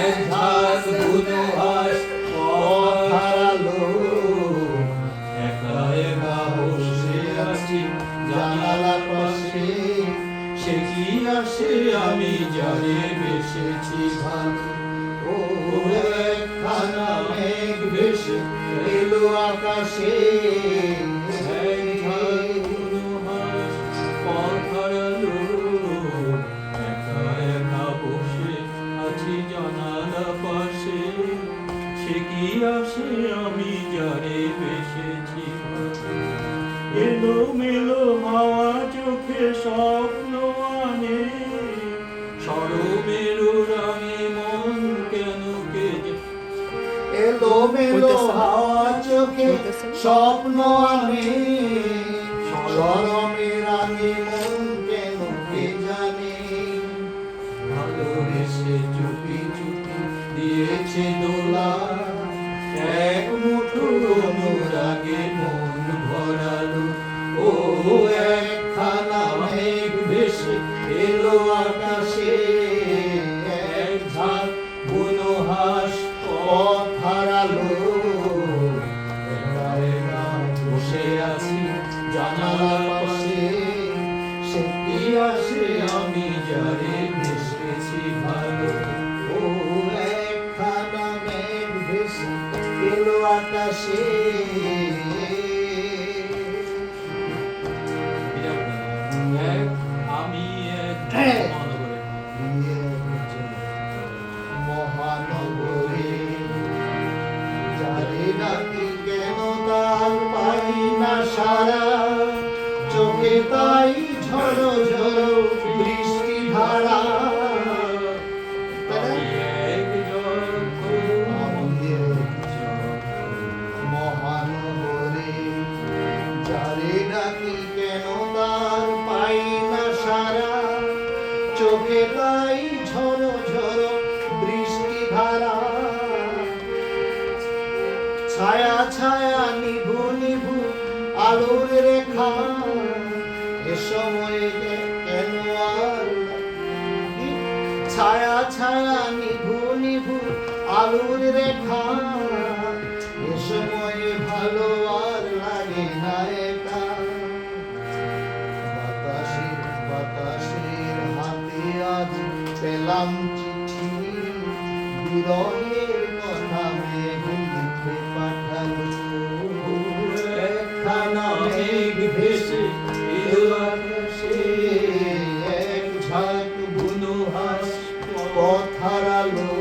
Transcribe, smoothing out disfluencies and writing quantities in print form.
এক ঝাঁক বুনো হাঁস পথ হারালো। একা একা বসে আছি জানালার পাশে, সে কি আসে আমি যারে বেসেছি ভালো। ও একখানা মেঘ ভেসে এলো আকাশে, এক ঝাঁক বুনো হাঁস পথ হারালো। একা একা বসে আছি জানালা পাশে, সে কি আসে আমি যারে বেসেছি ভালো। এলো মেলো হাওয়া চোখে স্বপ্ন আনে, সরমেরু রঙে মন কেন কে এলো মেলো হাওয়া চোখে স্বপ্ন আনে, সরমের রঙে মন কেন কে জানে। ভালোবেসে চুপি চুপি দিয়েছে দোলা, এক মুঠো অনুরাগে মন ভরালো। ও একখানা মেঘ ভেসে এলো আকাশে, এক ঝাঁক বুনো হাঁস পথ হারালো। একা একা বসে আছি জানালার পাশে, সে কি আসে আমি যারে বেসেছি ভালো। ও একখানা মেঘ ভেসে এলো আকাশে। আমি এক মহানগরে যারে ডাকি কেন তার পাই না সারা, চোখে তাই ঝড়ো ঝড়ো বৃষ্টি ধারা। মহানগরে যারে ডাকি কেন তার পাই না সারা, চোখে তাই ঝড়ো ঝড়ো বৃষ্টি ধারা। ছায়া ছায়া নিভু নিভু আলোর রেখা, এ সময়ে কেন আর ছায়া ছায়া নিভু নিভু আলোর রেখা, এ সময়ে ভালো আর লাগে না একা। বাতাসের হাতে আজ পেলাম চিঠি, বিরহের কথা মেঘ লিখে পাঠালো। একখানা মেঘ ভেসে এলো আকাশে, এক ঝাঁক বুনো হাঁস পথ হারালো।